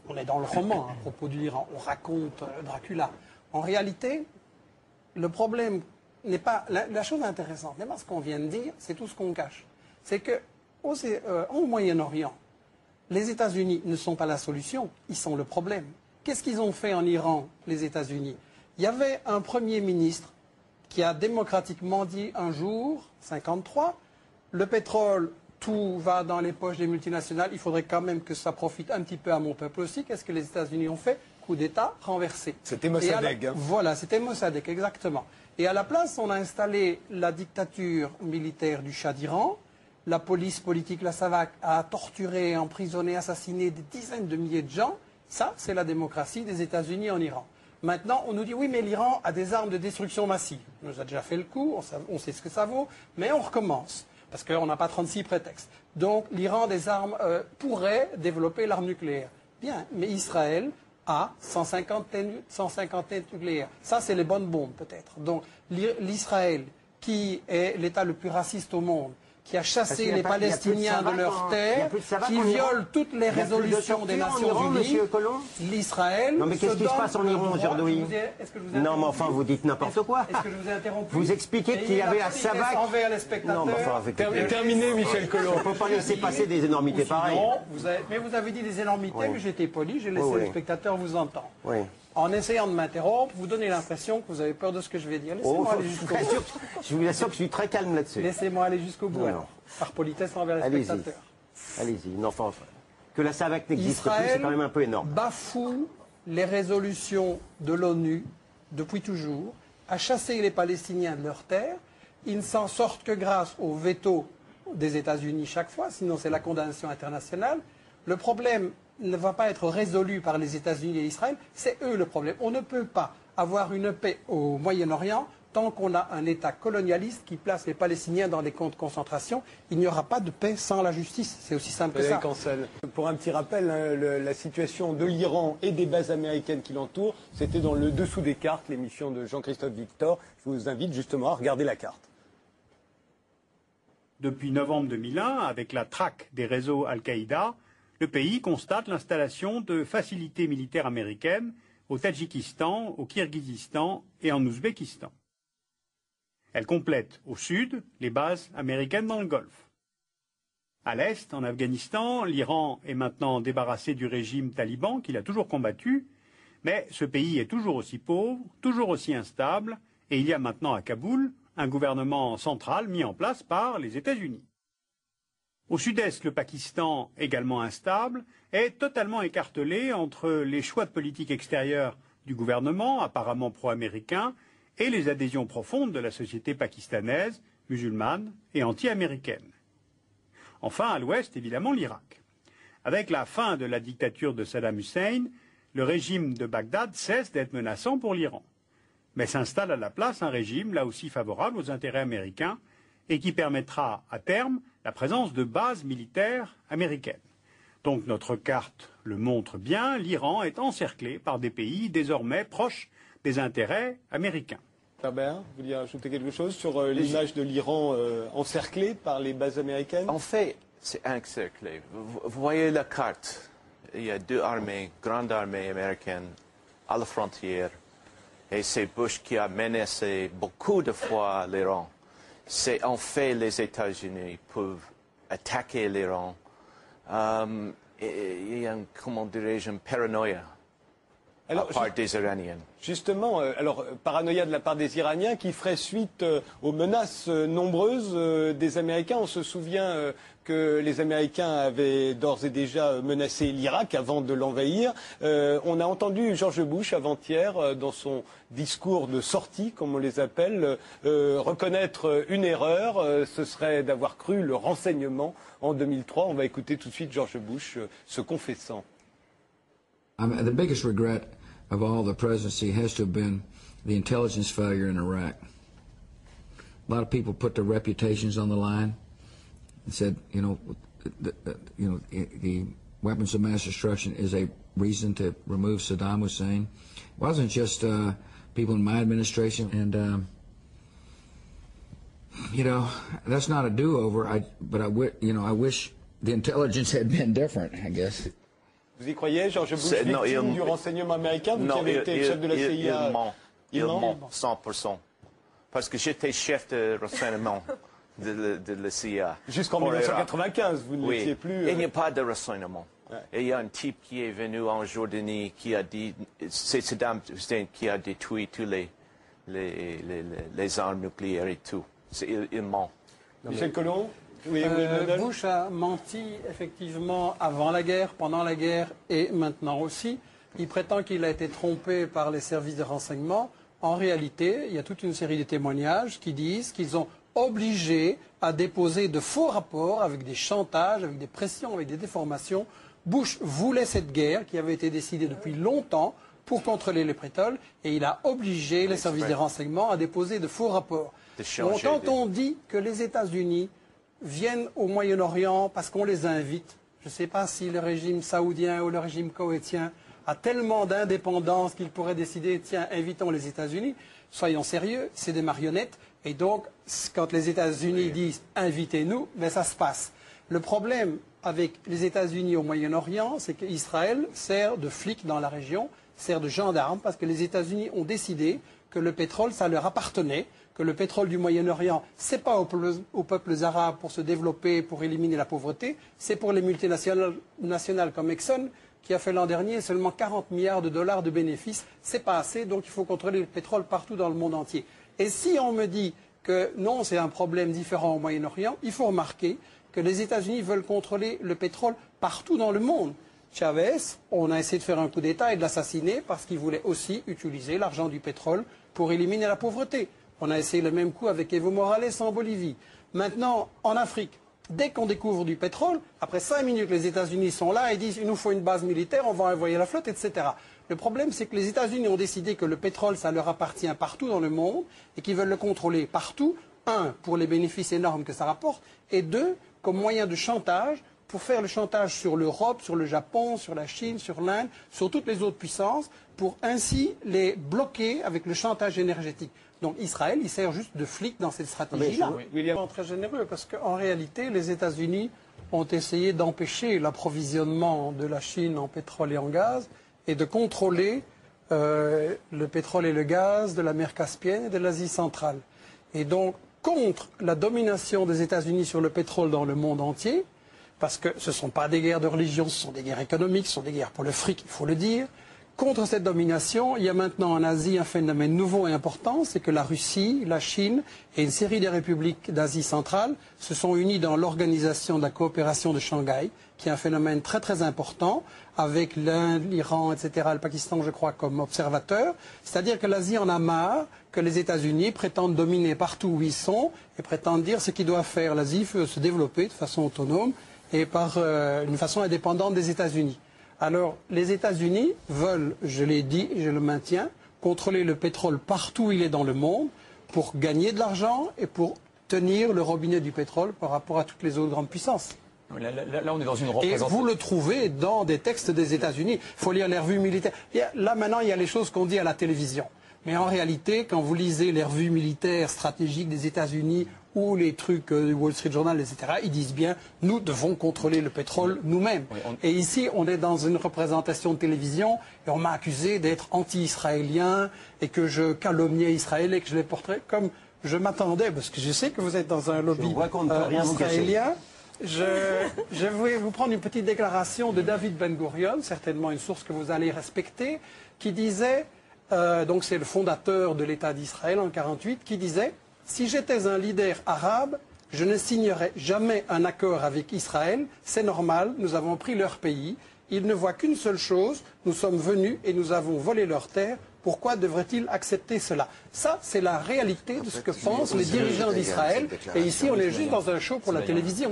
On est dans le roman à propos de l'Iran, on raconte Dracula. En réalité, le problème n'est pas... La chose intéressante n'est pas ce qu'on vient de dire, c'est tout ce qu'on cache. C'est qu'au Moyen-Orient, les États-Unis ne sont pas la solution, ils sont le problème. Qu'est-ce qu'ils ont fait en Iran, les États-Unis? Il y avait un Premier ministre qui a démocratiquement dit un jour, 53, le pétrole, tout va dans les poches des multinationales, il faudrait quand même que ça profite un petit peu à mon peuple aussi. Qu'est-ce que les États-Unis ont fait? Coup d'État, renversé. C'était Mossadegh. Voilà, c'était Mossadegh, exactement. Et à la place, on a installé la dictature militaire du Shah d'Iran. La police politique, la SAVAK, a torturé, emprisonné, assassiné des dizaines de milliers de gens. Ça, c'est la démocratie des États-Unis en Iran. Maintenant, on nous dit, oui, mais l'Iran a des armes de destruction massive. On nous a déjà fait le coup, on sait ce que ça vaut, mais on recommence, parce qu'on n'a pas 36 prétextes. Donc, l'Iran pourrait développer l'arme nucléaire. Bien, mais Israël a 150 têtes nucléaires. Ça, c'est les bonnes bombes, peut-être. Donc, l'Israël, qui est l'État le plus raciste au monde, qui a chassé les Palestiniens de leurs terres, qui viole toutes les résolutions des Nations Unies, l'Israël... Non mais qu'est-ce qui se passe en Iran aujourd'hui? Non mais enfin vous dites n'importe quoi. Est-ce que je vous ai interrompu? Vous expliquez qu'il y avait la SAVAK... envers les spectateurs... Non mais enfin... Terminé Michel Collomb. On ne peut pas laisser passer des énormités pareilles. Mais vous avez dit des énormités, mais j'étais poli, j'ai laissé les spectateurs vous entendre. Oui. En essayant de m'interrompre, vous donnez l'impression que vous avez peur de ce que je vais dire. Laissez-moi aller jusqu'au bout. Je vous assure que je suis très calme là-dessus. Laissez-moi aller jusqu'au bout, alors. Par politesse envers les spectateurs. Allez-y. Non, enfin, que la SAVAK n'existe plus, c'est quand même un peu énorme. Bafoue les résolutions de l'ONU depuis toujours, a chassé les Palestiniens de leurs terres. Ils ne s'en sortent que grâce au veto des États-Unis chaque fois, sinon c'est la condamnation internationale. Le problème ne va pas être résolu par les États-Unis et Israël, c'est eux le problème. On ne peut pas avoir une paix au Moyen-Orient tant qu'on a un État colonialiste qui place les Palestiniens dans des camps de concentration. Il n'y aura pas de paix sans la justice. C'est aussi simple que ça. Pour un petit rappel, la situation de l'Iran et des bases américaines qui l'entourent, c'était dans le dessous des cartes, l'émission de Jean-Christophe Victor. Je vous invite justement à regarder la carte. Depuis novembre 2001, avec la traque des réseaux Al-Qaïda, le pays constate l'installation de facilités militaires américaines au Tadjikistan, au Kirghizistan et en Ouzbékistan. Elle complète au sud les bases américaines dans le Golfe. À l'est, en Afghanistan, l'Iran est maintenant débarrassé du régime taliban qu'il a toujours combattu, mais ce pays est toujours aussi pauvre, toujours aussi instable, et il y a maintenant à Kaboul un gouvernement central mis en place par les États-Unis. Au sud-est, le Pakistan, également instable, est totalement écartelé entre les choix de politique extérieure du gouvernement, apparemment pro-américain, et les adhésions profondes de la société pakistanaise, musulmane et anti-américaine. Enfin, à l'ouest, évidemment, l'Irak. Avec la fin de la dictature de Saddam Hussein, le régime de Bagdad cesse d'être menaçant pour l'Iran. Mais s'installe à la place un régime, là aussi favorable aux intérêts américains, et qui permettra, à terme, la présence de bases militaires américaines. Donc notre carte le montre bien, l'Iran est encerclé par des pays désormais proches des intérêts américains. Herbert, vous vouliez ajouter quelque chose sur l'image de l'Iran encerclé par les bases américaines? En fait, c'est encerclé. Vous voyez la carte. Il y a deux armées, grandes armées américaines à la frontière. Et c'est Bush qui a menacé beaucoup de fois l'Iran. C'est en fait les États-Unis peuvent attaquer l'Iran. Il y a, comment dirais-je, une paranoïa de la part des Iraniens. Justement, paranoïa de la part des Iraniens qui ferait suite aux menaces nombreuses des Américains. On se souvient que les Américains avaient d'ores et déjà menacé l'Irak avant de l'envahir. On a entendu George Bush avant-hier, dans son discours de sortie, comme on les appelle, reconnaître une erreur. Ce serait d'avoir cru le renseignement en 2003. On va écouter tout de suite George Bush se confessant. The biggest regret of all the presidency has to have been the intelligence failure in Iraq. A lot of people put their reputations on the line and said, the weapons of mass destruction is a reason to remove Saddam Hussein. It wasn't just people in my administration, and that's not a do-over. But I wish the intelligence had been different, I guess. Vous y croyez, George Bush, victime du renseignement américain, vous qui avez été chef de la CIA? Il ment 100%. Parce que j'étais chef de renseignement de la CIA. Jusqu'en 1995, vous ne l'étiez plus. Il n'y a pas de renseignement. Ouais. Et il y a un type qui est venu en Jordanie qui a dit, c'est Saddam Hussein qui a détruit tous les armes nucléaires et tout. Il ment. Michel Collomb? Oui, Bush a menti effectivement avant la guerre, pendant la guerre et maintenant aussi. Il prétend qu'il a été trompé par les services de renseignement. En réalité, il y a toute une série de témoignages qui disent qu'ils ont obligé à déposer de faux rapports avec des chantages, avec des pressions, avec des déformations. Bush voulait cette guerre qui avait été décidée depuis longtemps pour contrôler le pétrole et il a obligé les services de renseignement à déposer de faux rapports. Donc, quand on dit que les États-Unis viennent au Moyen-Orient parce qu'on les invite, je ne sais pas si le régime saoudien ou le régime koweïtien a tellement d'indépendance qu'il pourrait décider, tiens, invitons les États-Unis. Soyons sérieux, c'est des marionnettes. Et donc, quand les États-Unis disent « invitez-nous », ben ça se passe. Le problème avec les États-Unis au Moyen-Orient, c'est qu'Israël sert de flic dans la région, sert de gendarme, parce que les États-Unis ont décidé que le pétrole, ça leur appartenait, que le pétrole du Moyen-Orient, ce n'est pas aux peuples arabes pour se développer, pour éliminer la pauvreté, c'est pour les multinationales comme Exxon, qui a fait l'an dernier seulement 40 milliards de dollars de bénéfices. Ce n'est pas assez, donc il faut contrôler le pétrole partout dans le monde entier. Et si on me dit que non, c'est un problème différent au Moyen-Orient, il faut remarquer que les États-Unis veulent contrôler le pétrole partout dans le monde. Chavez, on a essayé de faire un coup d'État et de l'assassiner parce qu'il voulait aussi utiliser l'argent du pétrole pour éliminer la pauvreté. On a essayé le même coup avec Evo Morales en Bolivie. Maintenant, en Afrique, dès qu'on découvre du pétrole, après 5 minutes, les États-Unis sont là et disent « il nous faut une base militaire, on va envoyer la flotte, etc. » Le problème, c'est que les États-Unis ont décidé que le pétrole, ça leur appartient partout dans le monde et qu'ils veulent le contrôler partout. Un, pour les bénéfices énormes que ça rapporte, et deux, comme moyen de chantage, pour faire le chantage sur l'Europe, sur le Japon, sur la Chine, sur l'Inde, sur toutes les autres puissances, pour ainsi les bloquer avec le chantage énergétique. Donc Israël, il sert juste de flic dans cette stratégie-là. C'est très généreux parce qu'en réalité, les États-Unis ont essayé d'empêcher l'approvisionnement de la Chine en pétrole et en gaz et de contrôler le pétrole et le gaz de la mer Caspienne et de l'Asie centrale. Et donc, contre la domination des États-Unis sur le pétrole dans le monde entier, parce que ce ne sont pas des guerres de religion, ce sont des guerres économiques, ce sont des guerres pour le fric, il faut le dire. Contre cette domination, il y a maintenant en Asie un phénomène nouveau et important, c'est que la Russie, la Chine et une série des républiques d'Asie centrale se sont unies dans l'organisation de la coopération de Shanghai, qui est un phénomène très très important, avec l'Inde, l'Iran, etc., le Pakistan, je crois, comme observateurs. C'est-à-dire que l'Asie en a marre que les États-Unis prétendent dominer partout où ils sont et prétendent dire ce qu'ils doivent faire. L'Asie veut se développer de façon autonome et par une façon indépendante des États-Unis. Alors, les États-Unis veulent, je l'ai dit et je le maintiens, contrôler le pétrole partout où il est dans le monde pour gagner de l'argent et pour tenir le robinet du pétrole par rapport à toutes les autres grandes puissances. Là, on est dans une représentation. Et vous le trouvez dans des textes des États-Unis. Il faut lire les revues militaires. Là, maintenant, il y a les choses qu'on dit à la télévision. Mais en réalité, quand vous lisez les revues militaires stratégiques des États-Unis ou les trucs du Wall Street Journal, etc., ils disent bien « nous devons contrôler le pétrole nous-mêmes oui, ». Et ici, on est dans une représentation de télévision et on m'a accusé d'être anti-israélien et que je calomniais Israël et que je les porterais comme je m'attendais, parce que je sais que vous êtes dans un lobby israélien. Je vais vous prendre une petite déclaration de David Ben Gurion, certainement une source que vous allez respecter, qui disait, donc c'est le fondateur de l'État d'Israël en 1948, qui disait « Si j'étais un leader arabe, je ne signerais jamais un accord avec Israël. C'est normal, nous avons pris leur pays. Ils ne voient qu'une seule chose, nous sommes venus et nous avons volé leurs terres. Pourquoi devraient-ils accepter cela ?» Ça, c'est la réalité de ce que pensent les dirigeants d'Israël. Et ici, on est juste dans un show pour la télévision.